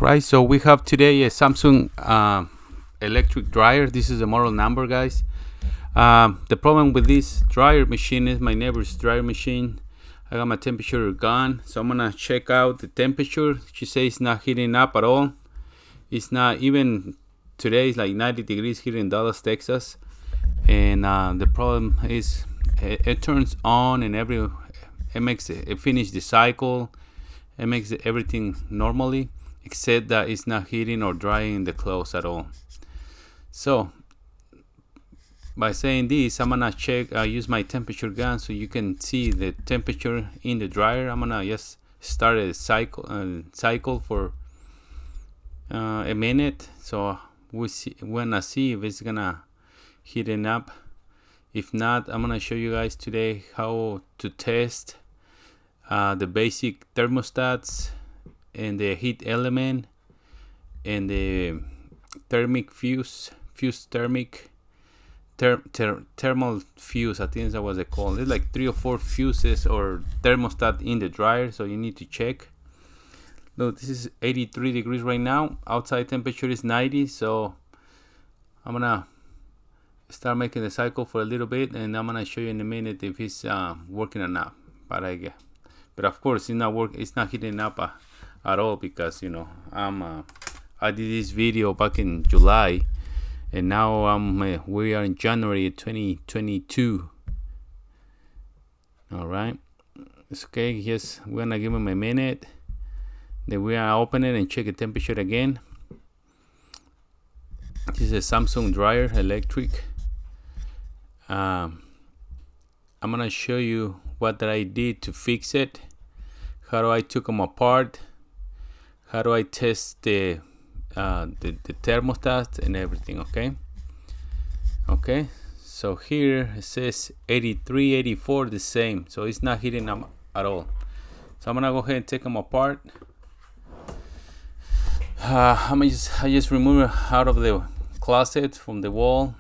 Alright, so we have today a Samsung electric dryer. This is the model number, guys. The problem with this dryer machine is my neighbor's dryer machine. I got my temperature gun, so I'm gonna check out the temperature. She says it's not heating up at all. It's not even today. It's like 90 degrees here in Dallas, Texas, and the problem is it turns on and it makes it finish the cycle. It makes everything normally, except that it's not heating or drying the clothes at all. So by saying this, I'm gonna check, use my temperature gun so you can see the temperature in the dryer. I'm gonna just start a cycle for a minute, so we're gonna see if it's gonna heating up. If not, I'm gonna show you guys today how to test the basic thermostats and the heat element and the thermic thermal fuse. I think that was it called. It's like 3 or 4 fuses or thermostat in the dryer, so you need to check. Look, this is 83 degrees right now. Outside temperature is 90, so I'm gonna start making the cycle for a little bit, and I'm gonna show you in a minute if it's working or not. But of course, it's not heating up at all, because you know I did this video back in July, and now we are in January 2022. All right, it's okay. Yes, we're gonna give them a minute. Then we're gonna open it and check the temperature again. This is a Samsung dryer electric. I'm gonna show you what that I did to fix it. How do I took them apart? How do I test the thermostat and everything? Okay, so here it says 83, 84, the same, so it's not heating up at all. So I'm gonna go ahead and take them apart. I just remove it out of the closet from the wall.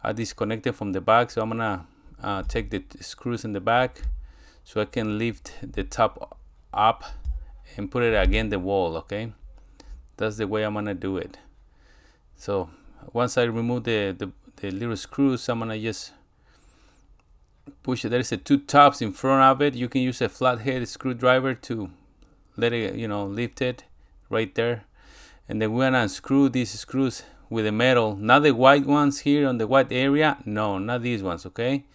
I disconnected from the back, so I'm gonna take the screws in the back so I can lift the top up and put it against the wall. Okay, that's the way I'm gonna do it. So once I remove the little screws, I'm gonna just push it. There's 2 tabs in front of it. You can use a flathead screwdriver to let it, lift it right there. And then we're gonna unscrew these screws with the metal, not the white ones here on the white area. No, not these ones. Okay,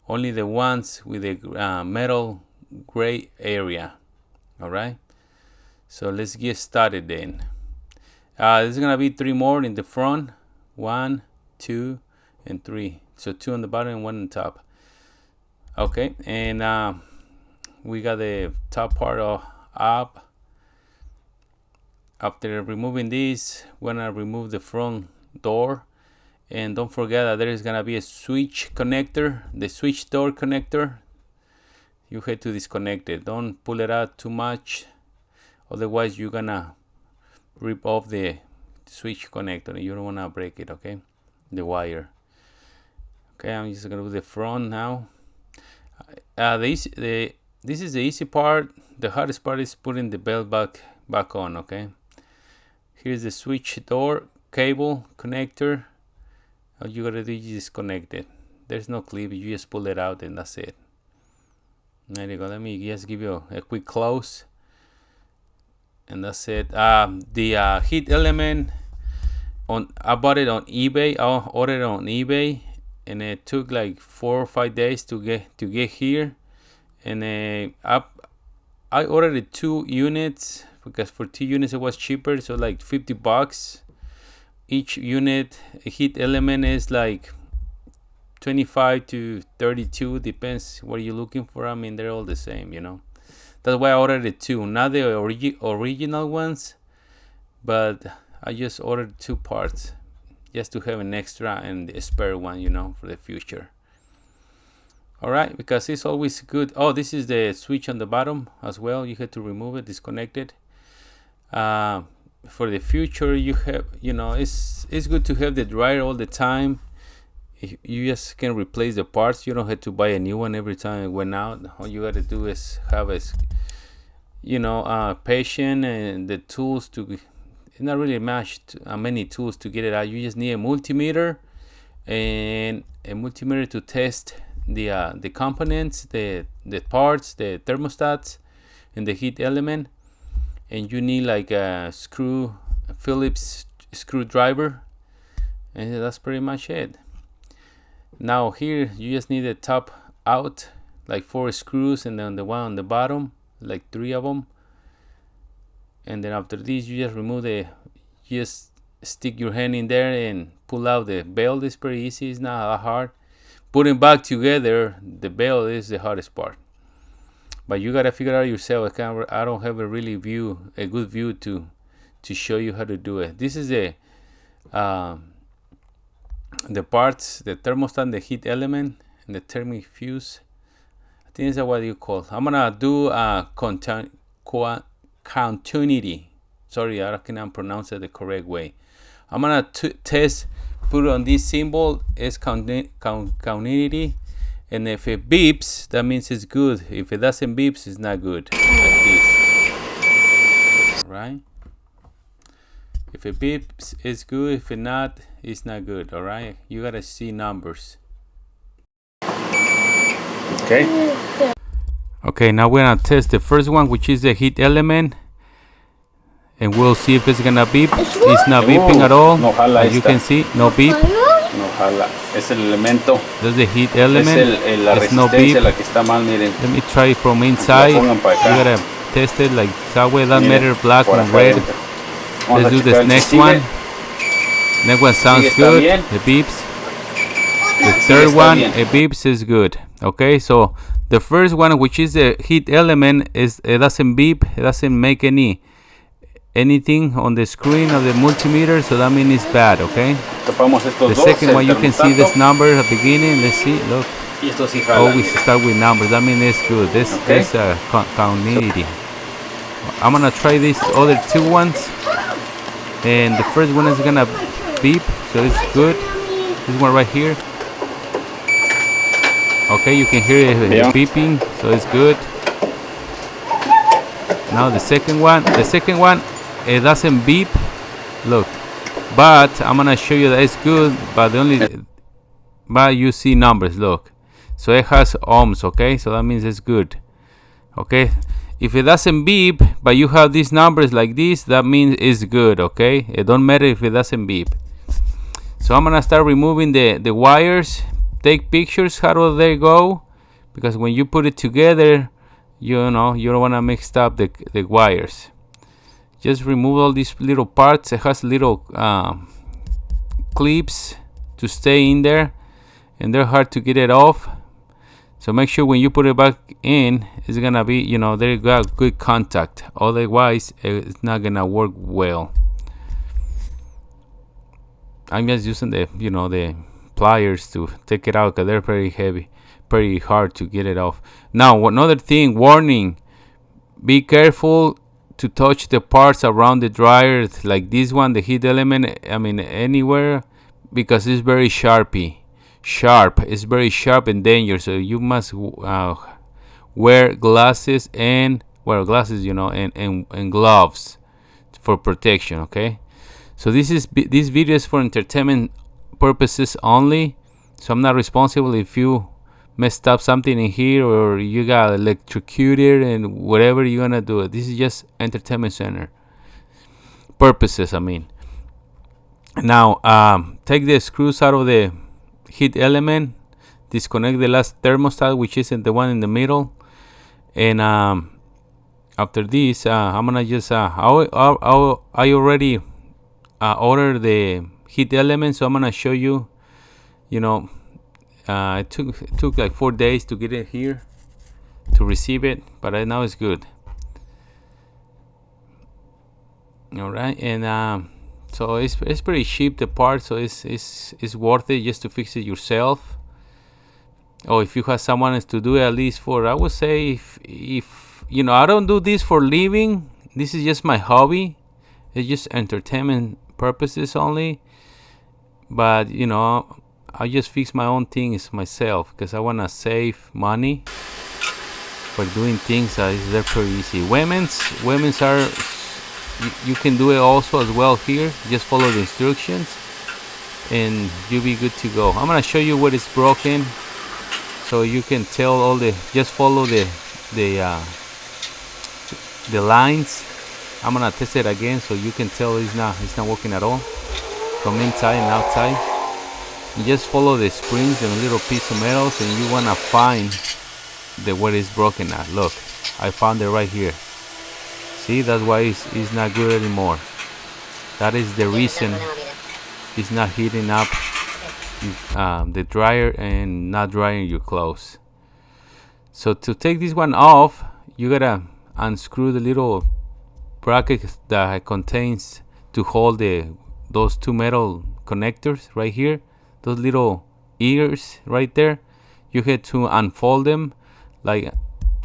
only the ones with the metal gray area. All right, so let's get started then. There's gonna be 3 more in the front. 1, 2, and 3. So 2 on the bottom and 1 on top. Okay, and we got the top part up. After removing this, we're gonna remove the front door, and don't forget that there is gonna be a switch connector, the switch door connector. You have to disconnect it. Don't pull it out too much, otherwise you're gonna rip off the switch connector. You don't wanna break it. Okay, the wire. Okay, I'm just gonna do the front now. This is the easy part. The hardest part is putting the belt back on. Okay, here's the switch door cable connector. All you gotta do is disconnect it. There's no clip. You just pull it out and that's it. There you go. Let me just give you a quick close, and that's it. The heat element, I bought it on eBay. I ordered it on eBay, and it took like 4 or 5 days to get here. And I ordered 2 units because for 2 units it was cheaper, so like $50 each unit. Heat element is like 25 to 32, depends what you're looking for. I mean, they're all the same, That's why I ordered it 2, not the original ones, but I just ordered 2 parts just to have an extra and a spare one, for the future. All right, because it's always good. Oh, this is the switch on the bottom as well. You have to remove it, disconnect it. For the future, you have, it's good to have the dryer all the time. You just can replace the parts. You don't have to buy a new one every time it went out. All you got to do is have a patient and the tools to. It's not really many tools to get it out. You just need a multimeter and a multimeter to test the components, the parts, the thermostats, and the heat element. And you need like a Phillips screwdriver, and that's pretty much it. Now here you just need the top out, like 4 screws, and then the one on the bottom, like 3 of them. And then after this, you just stick your hand in there and pull out the belt. It's pretty easy. It's not that hard. Putting back together the belt is the hardest part. But you gotta figure out yourself. I don't have a good view to show you how to do it. This is the parts, the thermostat, the heat element, and the thermic fuse. I think that's what you call. I'm gonna do continuity. Sorry, I cannot pronounce it the correct way. I'm gonna test. Put it on this symbol. It's continuity. And if it beeps, that means it's good. If it doesn't beep, it's not good. Like this. Alright? If it beeps, it's good. If it not, it's not good. Alright? You gotta see numbers. Okay? Okay, now we're gonna test the first one, which is the heat element. And we'll see if it's gonna beep. It's not beeping at all. No jala. As you can see, no beep. No jala. Es el elemento. That's the heat element. Es la resistencia la que está mal, miren. Let me try it from inside. You gotta test it like that way. That matter, black and red. Let's do this next one. Next one sounds good. It beeps. The third one, it beeps, is good. Okay, so the first one, which is the heat element, it doesn't beep. It doesn't make anything on the screen of the multimeter, so that means it's bad. Okay. The second one, you can see this number at the beginning. Let's see. Look. Always start with numbers. That means it's good. This continuity. I'm gonna try these other 2 ones, and the first one is gonna beep, so it's good. This one right here. Okay, you can hear it beeping, so it's good. Now the second one, it doesn't beep. Look, but I'm gonna show you that it's good. But you see numbers. Look, so it has ohms. Okay, so that means it's good. Okay, if it doesn't beep, but you have these numbers like this, that means it's good. Okay, it don't matter if it doesn't beep. So I'm gonna start removing the wires. Take pictures how do they go, because when you put it together, you don't want to mix up the wires. Just remove all these little parts. It has little clips to stay in there, and they're hard to get it off. So make sure when you put it back in, it's gonna be, they got good contact. Otherwise, it's not gonna work well. I'm just using the pliers to take it out because they're pretty heavy, pretty hard to get it off. Now, another thing, warning: be careful to touch the parts around the dryer, like this one, the heat element. I mean, anywhere, because it's very sharp. It's very sharp and dangerous. So you must wear glasses and gloves for protection. Okay. So this video is for entertainment purposes only. So I'm not responsible if you messed up something in here or you got electrocuted and whatever you're gonna do. This is just entertainment center purposes. I mean, now take the screws out of the heat element, disconnect the last thermostat, which isn't the one in the middle, and after this, I'm gonna just I already ordered the heat element, so I'm gonna show you. It took like 4 days to get it here, to receive it, but right now it's good. All right, and so it's pretty cheap, the part, so it's worth it just to fix it yourself. Or if you have someone else to do it, at least for, I would say, if I don't do this for living. This is just my hobby. It's just entertainment purposes only. But I just fix my own things myself because I want to save money. for doing things. They're pretty easy. Women's are, you can do it also as well here. Just follow the instructions and you'll be good to go. I'm gonna show you what is broken so you can tell all the, just follow the lines. I'm gonna test it again so you can tell it's not working at all from inside and outside. You just follow the springs and a little piece of metals, and you wanna find where it's broken at. Look, I found it right here. See, that's why it's not good anymore. That is the reason it's not heating up the dryer and not drying your clothes. So to take this one off, you gotta unscrew the little bracket that contains to hold those two metal connectors right here. Those little ears right there, you have to unfold them like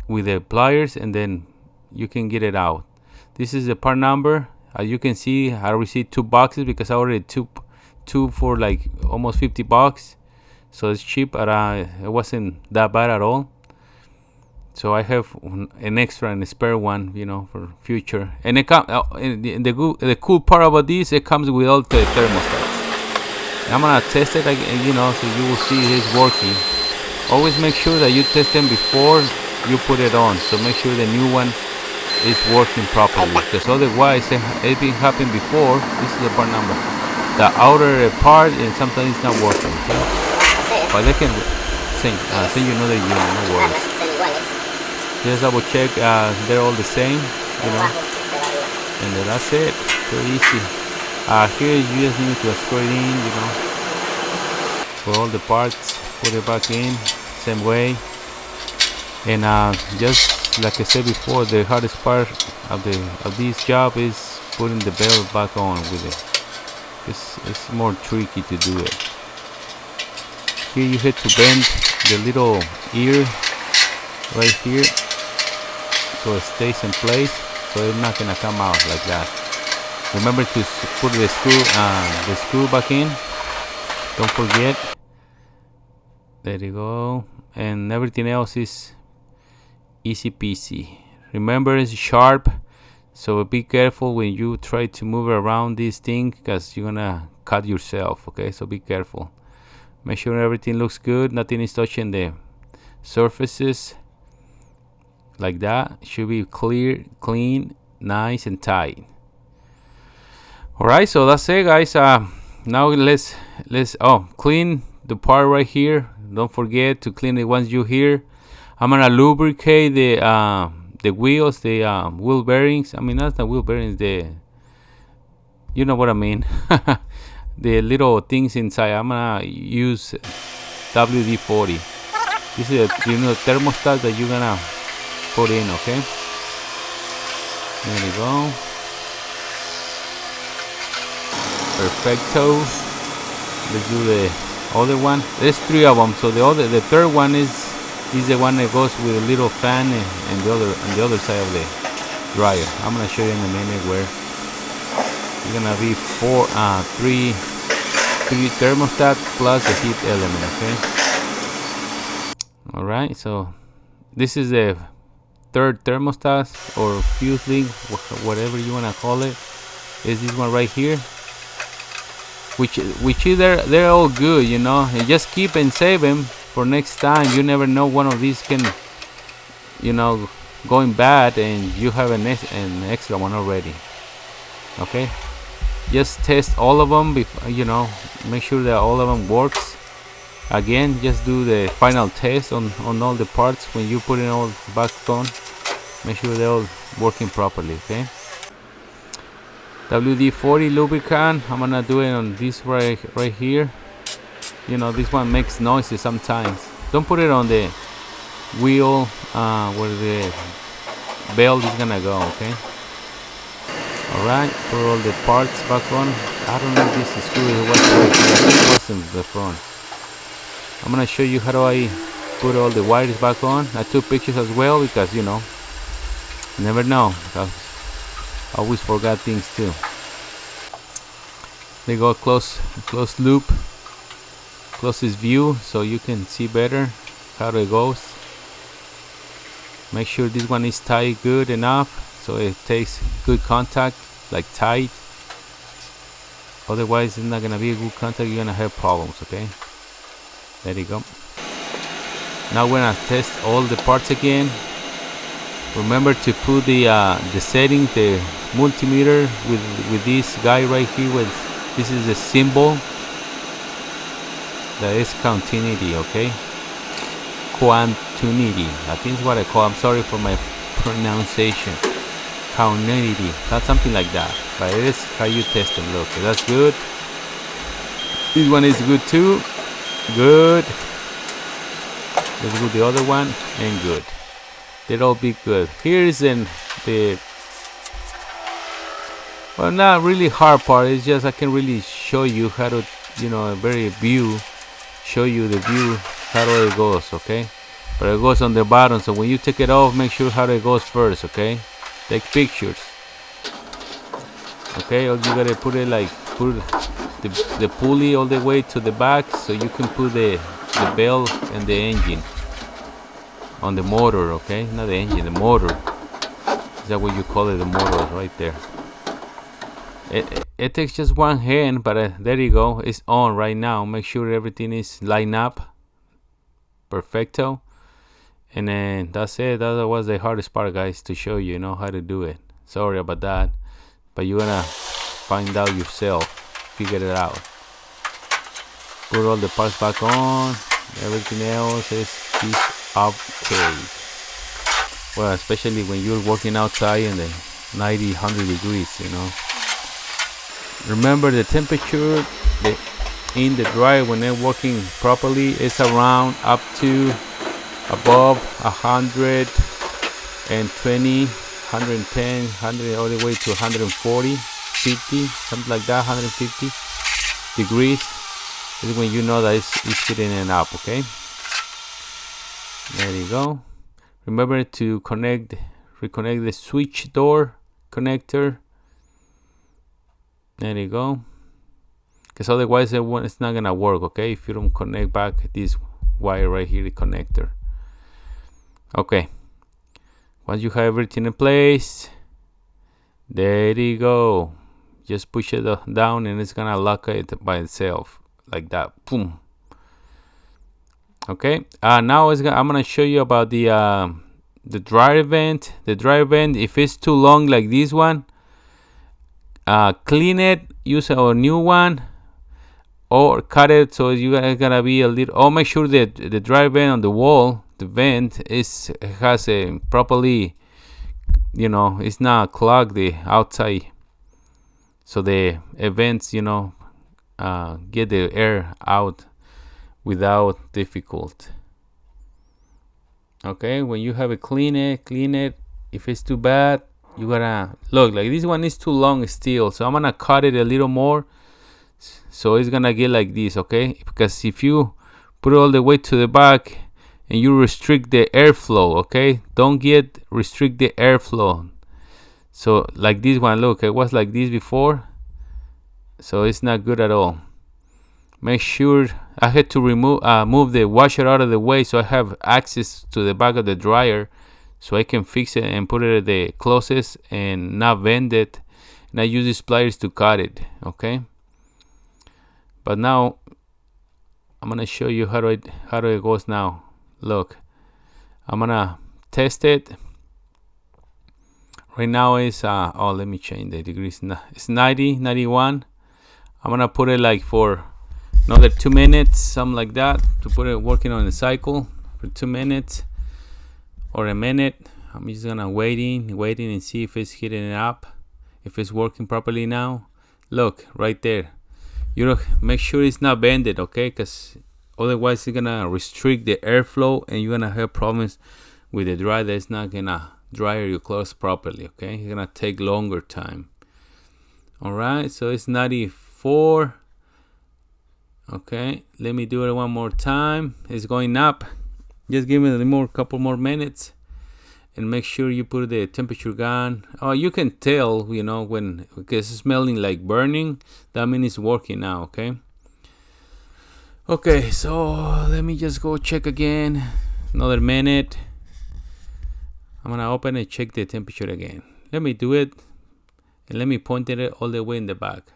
with the pliers, and then you can get it out. This is the part number. As you can see, I received 2 boxes because I ordered two for like almost $50, so it's cheap. But it wasn't that bad at all. So I have an extra and a spare one, you know, for future. And it the cool part about this, it comes with all the thermostats. I'm gonna test it again, you know, so you will see it's working. Always make sure that you test them before you put it on. So make sure the new one is working properly, because otherwise it's been happening before. This is the part number. The outer part, and sometimes it's not working. Okay? But they can send you another unit, no worries. Just double check, they're all the same, you know, and then that's it. Pretty easy. Here you just need to screw it in, you know, for all the parts. Put it back in, same way. And just like I said before, the hardest part of this job is putting the belt back on with it. It's more tricky to do it. Here you have to bend the little ear right here so it stays in place, so it's not gonna come out like that. Remember to put the screw back in. Don't forget. There you go. And everything else is easy peasy. Remember, it's sharp, so be careful when you try to move around this thing, because you're gonna cut yourself. Okay, so be careful. Make sure everything looks good. Nothing is touching the surfaces. Like that. Should be clear, clean, nice and tight. Alright, so that's it, guys. Now let's clean the part right here. Don't forget to clean it once you're here. I'm gonna lubricate the wheels, the wheel bearings. I mean, not the wheel bearings, you know what I mean. The little things inside. I'm gonna use WD-40. This is the thermostat that you're gonna put in. Okay, there you go. Perfecto. Let's do the other one. There's 3 of them, so the third one is the one that goes with a little fan and the other side of the dryer. I'm gonna show you in a minute where it's gonna be 3 thermostat plus the heat element. Okay. All right. So this is the third thermostat or fuse link, whatever you wanna call it. Is this one right here? Which either they're all good, you know. And just keep and save them for next time. You never know, one of these can, you know, going bad and you have an extra one already. Okay, just test all of them before, you know, make sure that all of them works. Again, just do the final test on all the parts when you put it all back on. Make sure they're all working properly. Okay. WD-40 lubricant. I'm gonna do it on this right here. You know, this one makes noises sometimes. Don't put it on the wheel where the belt is gonna go. Okay. All right. Put all the parts back on. I don't know if this is screw. It was right here. I think it was in the front. I'm gonna show you how do I put all the wires back on. I took pictures as well because, you know, you never know. I always forgot things too. They go close loop, closest view, so you can see better how it goes. Make sure this one is tight good enough so it takes good contact, like tight. Otherwise it's not gonna be a good contact, you're gonna have problems. Okay, there you go. Now we're gonna test all the parts again. Remember to put the setting, the multimeter with this guy right here. With this is the symbol that is continuity. Okay, quantunity, I think is what I call. I'm sorry for my pronunciation. Continuity, not something like that, but it is how you test them. Look, that's good. This one is good too. Good. Let's do the other one, and good. They'll all be good. Here is the well, not really hard part. It's just I can really show you how to, a very view, show you the view how it goes. Okay, but it goes on the bottom. So when you take it off, make sure how it goes first. Okay, take pictures. Okay, or you gotta put it like the pulley all the way to the back, so you can put the bell and the engine on the motor. Okay, not the engine, the motor. Is that what you call it? The motor right there. It takes just one hand, but there you go. It's on right now. Make sure everything is lined up perfecto, and then that's it. That was the hardest part, guys, to show you how to do it. Sorry about that, but you're gonna find out yourself, figure it out. Put all the parts back on. Everything else is okay. Well, especially when you're working outside in the 90, 100 degrees, Remember the temperature in the dryer when they're working properly is around up to above 120, 110, 100, all the way to 140, 50, something like that, 150 degrees. This is when you know that it's heating it up. Okay, there you go. Remember to reconnect the switch door connector. There you go, because otherwise it's not gonna work. Okay, if you don't connect back this wire right here, the connector. Okay, once you have everything in place, there you go. Just push it down and it's gonna lock it by itself like that. Boom. Okay, now I'm gonna show you about the dryer vent. The dryer vent, if it's too long like this one, clean it, use a new one, or cut it so you're gonna be a little. Oh, make sure that the dryer vent on the wall, the vent has a properly, it's not clogged the outside, so the vents get the air out without difficult. Okay, when you have it, clean it. If it's too bad, you gotta look like this one is too long still, so I'm gonna cut it a little more so it's gonna get like this. Okay, because if you put it all the way to the back and you restrict the airflow, okay, don't restrict the airflow. So like this one, look, it was like this before, so it's not good at all. Make sure I had to move the washer out of the way so I have access to the back of the dryer, so I can fix it and put it at the closest and not bend it. And I use these pliers to cut it. Okay. But now I'm gonna show you how it goes now. Look, I'm gonna test it. Right now is let me change the degrees. It's 90, 91. I'm gonna put it like for another 2 minutes, something like that, to put it working on the cycle for 2 minutes or a minute. I'm just gonna waiting and see if it's heating it up, if it's working properly now. Look right there. Make sure it's not bended, okay? Because otherwise it's gonna restrict the airflow and you're gonna have problems with the dryer. That's not gonna dry your clothes properly. Okay, it's gonna take longer time. All right, so it's 94. Okay, let me do it one more time. It's going up. Just give it a couple more minutes, and make sure you put the temperature gun. Oh, you can tell, when because it's smelling like burning. That means it's working now. Okay, so let me just go check again. Another minute. I'm gonna open and check the temperature again. Let me do it, and let me point it all the way in the back.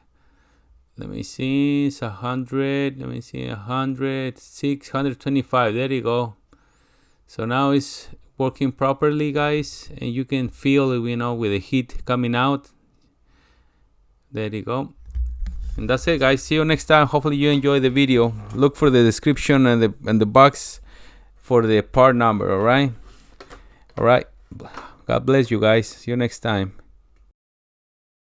Let me see, it's 100, let me see, 106, 125, there you go. So now it's working properly, guys, and you can feel, you know, with the heat coming out. There you go. And that's it, guys. See you next time. Hopefully you enjoy the video. Look for the description and the box for the part number. All right. God bless you guys. See you next time.